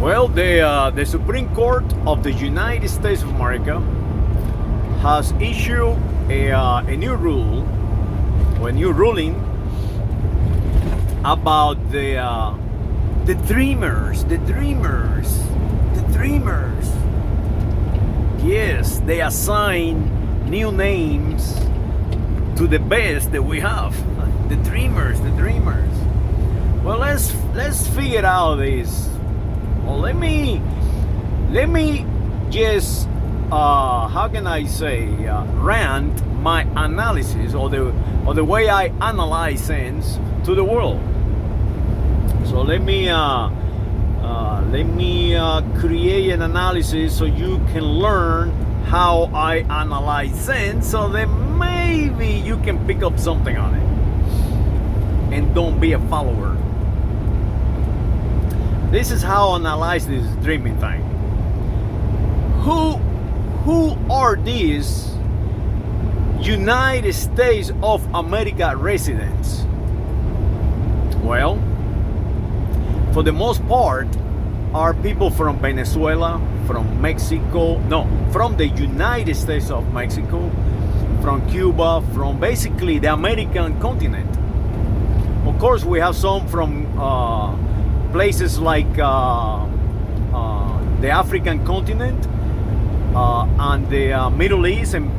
Well, the Supreme Court of the United States of America has issued a new rule, or a new ruling about the dreamers. Yes, they assign new names to the best that we have. The dreamers. Well, let's figure out this. Well, let me just how can I say rant my analysis or the way I analyze things to the world. So let me create an analysis so you can learn how I analyze things, so that maybe you can pick up something on it and don't be a follower. This is how I analyze this dreaming thing. Who are these United States of America residents? Well, for the most part, are people from Venezuela, from Mexico, from the United States of Mexico, from Cuba, from basically the American continent. Of course, we have some from places like the African continent and the Middle East, and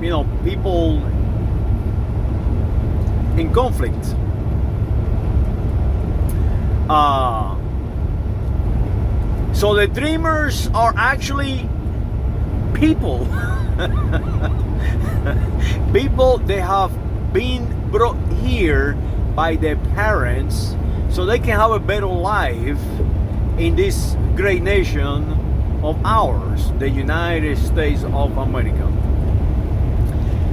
people in conflict. So the dreamers are actually people. People they have been brought here by their parents so they can have a better life in this great nation of ours, the United States of America.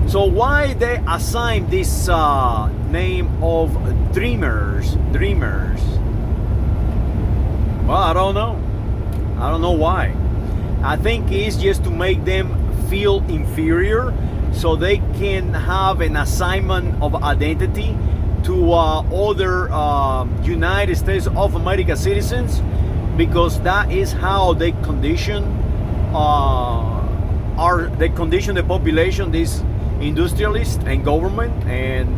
So why they assign this name of dreamers? Well, I don't know why. I think it's just to make them feel inferior, so they can have an assignment of identity to other United States of America citizens, because that is how they condition the population, these industrialists and government and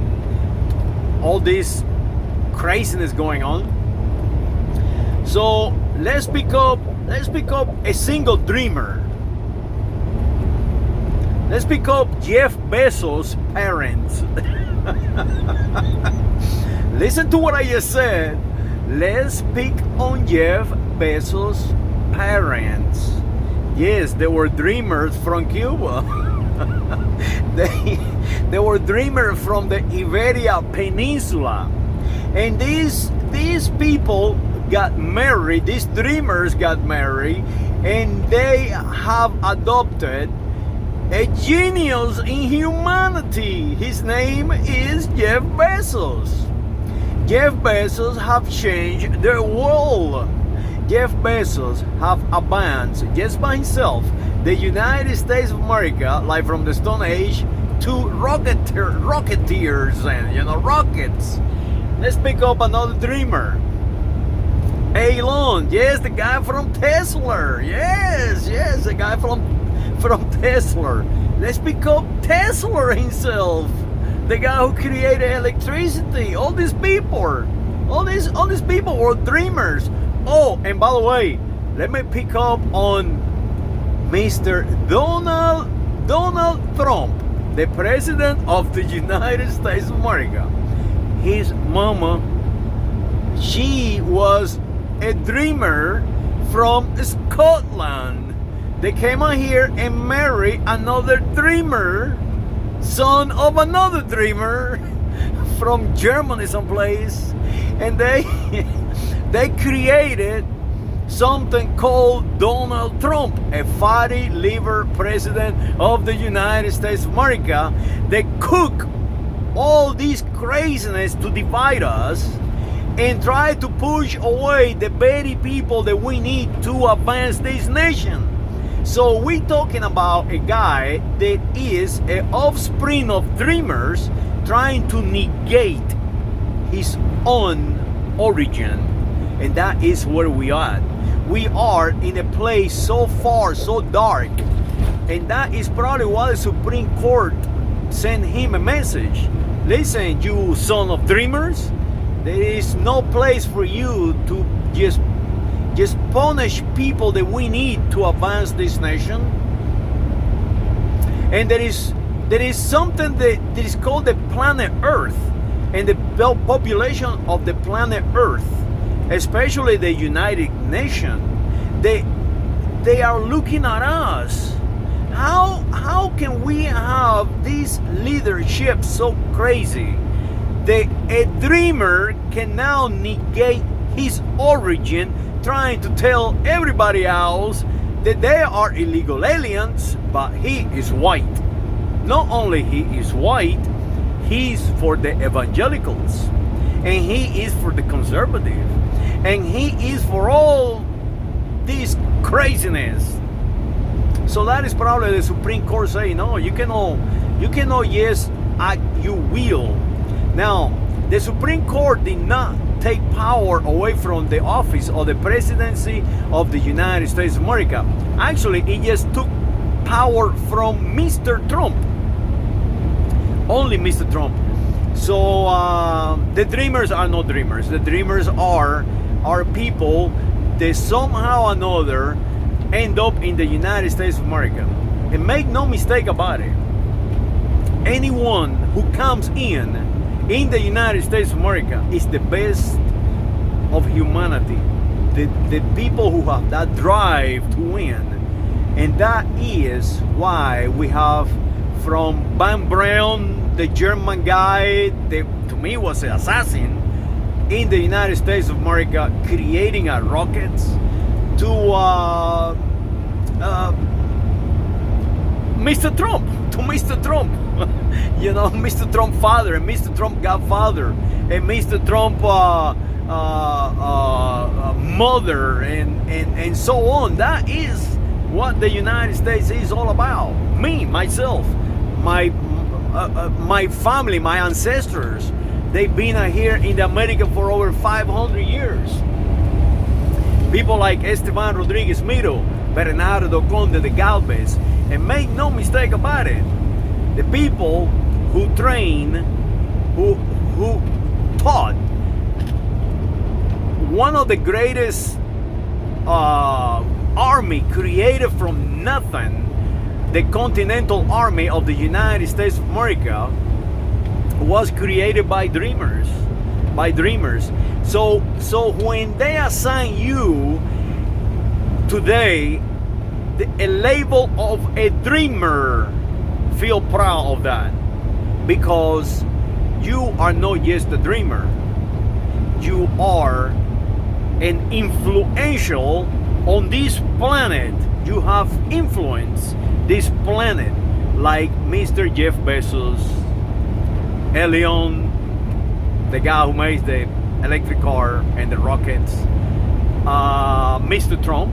all this craziness going on. So let's pick up a single dreamer. Let's pick up Jeff Bezos' parents. Listen to what I just said. Let's pick on Jeff Bezos' parents. Yes, they were dreamers from Cuba. They were dreamers from the Iberia Peninsula. And these people got married, these dreamers got married, and they have adopted a genius in humanity. His name is Jeff Bezos. Jeff Bezos have changed the world. Jeff Bezos have advanced just by himself the United States of America, like from the Stone Age to rocketeers and rockets. Let's pick up another dreamer. Elon, yes, the guy from Tesla. Yes, the guy from Tesla. Let's pick up Tesla himself, the guy who created electricity. All these people were dreamers. Oh, and by the way, let me pick up on Mr. Donald Trump, the president of the United States of America. His mama, she was a dreamer from Scotland. They came out here and married another dreamer, son of another dreamer from Germany someplace, and they created something called Donald Trump, a fatty liver president of the United States of America. They cook all this craziness to divide us and try to push away the very people that we need to advance this nation. So we're talking about a guy that is an offspring of dreamers trying to negate his own origin. And that is where we are. we are in a place so far, so dark. And that is probably why the Supreme Court sent him a message. Listen, you son of dreamers, there is no place for you to just punish people that we need to advance this nation. And there is something that is called the planet Earth, and the population of the planet Earth, especially the United Nations, they are looking at us. How can we have this leadership so crazy that a dreamer can now negate his origin, trying to tell everybody else that they are illegal aliens, but he is white. Not only he is white, he's for the evangelicals, and he is for the conservative, and he is for all this craziness. So that is probably the Supreme Court saying, no, you cannot yes, act, you will. Now, the Supreme Court did not take power away from the office or the presidency of the United States of America. Actually, it just took power from Mr. Trump. Only Mr. Trump. So the dreamers are not dreamers. The dreamers are people that somehow or another end up in the United States of America. And make no mistake about it, anyone who comes in the United States of America is the best of humanity. The people who have that drive to win. And that is why we have from Van Braun, the German guy that to me was an assassin in the United States of America, creating a rocket, to Mr. Trump, you know, Mr. Trump father and Mr. Trump godfather and Mr. Trump mother and so on. That is what the United States is all about. Me, myself, my family, my ancestors, they've been here in America for over 500 years. People like Esteban Rodriguez Miro, Bernardo Conde de Galvez, and make no mistake about it, the people who train, who taught one of the greatest army created from nothing, the Continental Army of the United States of America, was created by dreamers. So when they assign you today a label of a dreamer, feel proud of that, because you are not just a dreamer, you are an influential on this planet. You have influenced this planet, like Mr. Jeff Bezos, Elon, the guy who makes the electric car and the rockets, Mr. Trump,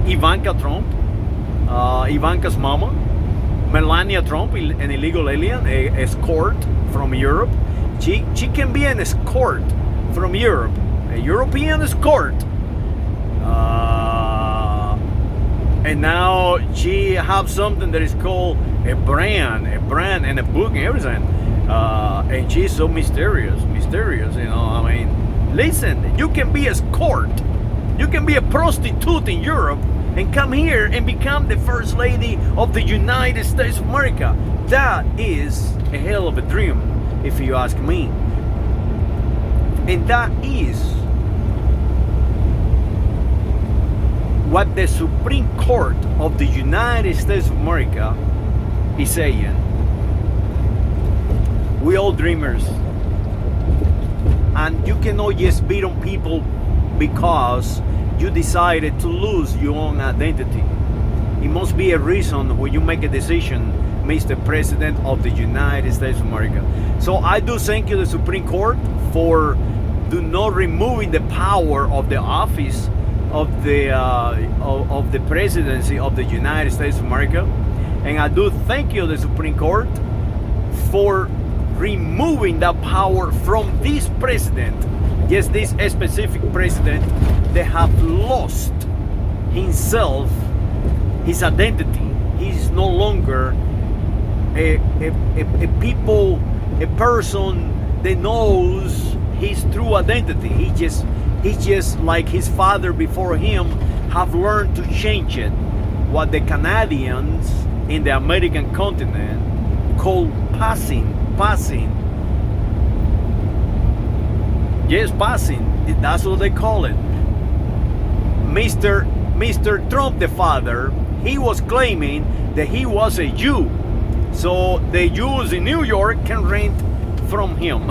Ivanka Trump, Ivanka's mama, Melania Trump, an illegal alien, an escort from Europe. She can be an escort from Europe, a European escort. And now she has something that is called a brand and a book and everything. And she's so mysterious, you know. I mean, listen, you can be a escort, you can be a prostitute in Europe and come here and become the First Lady of the United States of America. That is a hell of a dream, if you ask me. And that is what the Supreme Court of the United States of America is saying. We all dreamers, and you cannot just beat on people because you decided to lose your own identity. It must be a reason when you make a decision, Mr. President of the United States of America. So I do thank you, the Supreme Court, for not removing the power of the office of the presidency of the United States of America. And I do thank you, the Supreme Court, for removing that power from this president. Yes, this specific president, they have lost himself, his identity. He's no longer a person that knows his true identity. He just like his father before him have learned to change it. What the Canadians in the American continent call passing. Yes, passing. That's what they call it. Mr. Trump, the father, he was claiming that he was a Jew. So the Jews in New York can rent from him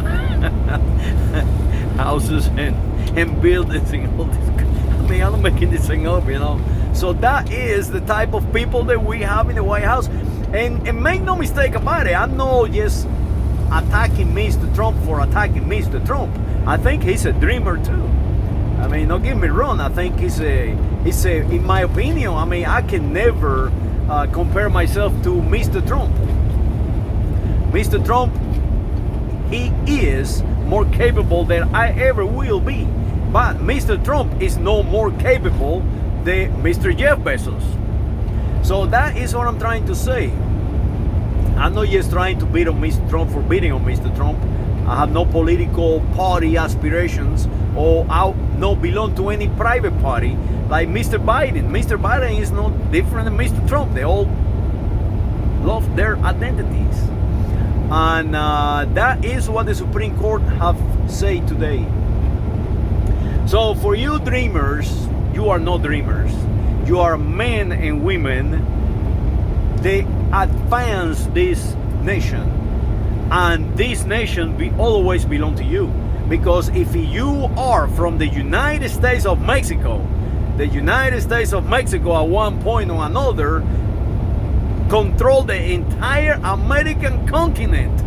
houses and buildings and all this. I mean, I'm not making this thing up, you know. So that is the type of people that we have in the White House. And make no mistake about it, I'm not just attacking Mr. Trump for attacking Mr. Trump. I think he's a dreamer too. I mean, don't get me wrong, I think he's a, in my opinion, I mean, I can never compare myself to Mr. Trump. Mr. Trump, he is more capable than I ever will be. But Mr. Trump is no more capable than Mr. Jeff Bezos. So that is what I'm trying to say. I'm not just trying to beat on Mr. Trump for beating on Mr. Trump. I have no political party aspirations, or I don't belong to any private party like Mr. Biden. Mr. Biden is no different than Mr. Trump. They all love their identities. And that is what the Supreme Court have said today. So for you dreamers, you are not dreamers. You are men and women. They advance this nation. And this nation will always belong to you. Because if you are from the United States of Mexico, the United States of Mexico at one point or another control the entire American continent.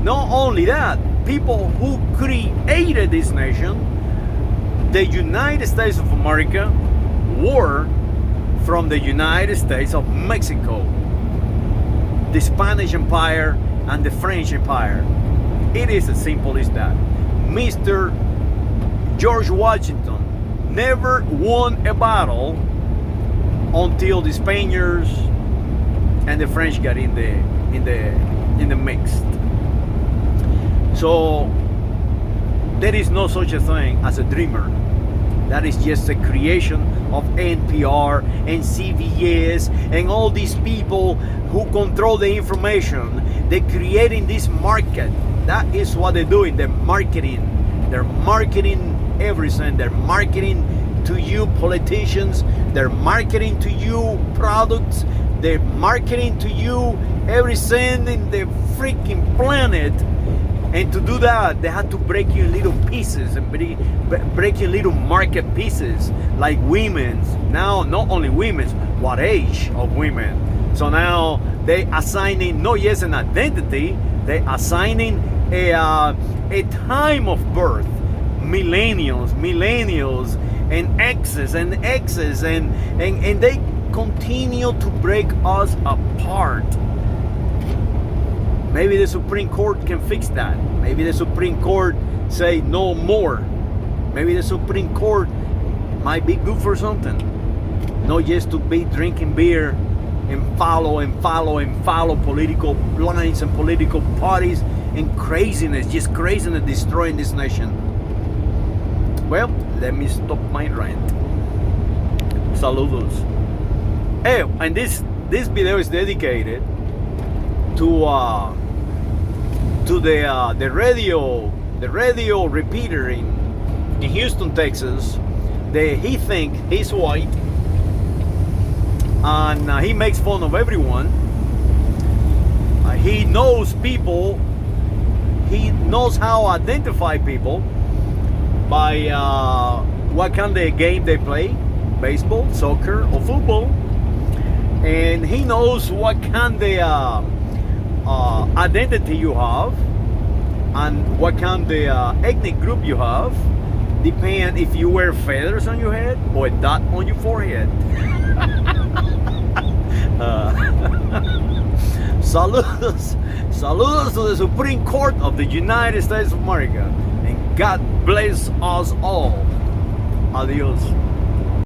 Not only that, people who created this nation, the United States of America, were from the United States of Mexico, the Spanish Empire and the French Empire. It is as simple as that. Mr. George Washington never won a battle until the Spaniards and the French got in the mix. So there is no such a thing as a dreamer. That is just a creation of NPR and CBS and all these people who control the information. They're creating this market. That is what they're doing. They're marketing. They're marketing everything. They're marketing to you politicians. They're marketing to you products. They're marketing to you everything in the freaking planet. And to do that, they had to break you in little pieces and break you in little market pieces, like women's. Now, not only women's, what age of women. So now they assigning not just an identity, they assigning a time of birth. Millennials, and X's, and they continue to break us apart. Maybe the Supreme Court can fix that. Maybe the Supreme Court say no more. Maybe the Supreme Court might be good for something. Not just to be drinking beer and follow political lines and political parties and craziness, just craziness destroying this nation. Well, let me stop my rant. Saludos. Hey, and this video is dedicated to the radio repeater in Houston, Texas. He think he's white, and he makes fun of everyone. He knows people. He knows how to identify people by what kind of game they play, baseball, soccer, or football. And he knows what kind of identity you have and what kind of ethnic group you have, depend if you wear feathers on your head or a dot on your forehead. Saludos. Saludos to the Supreme Court of the United States of America. And God bless us all. Adios.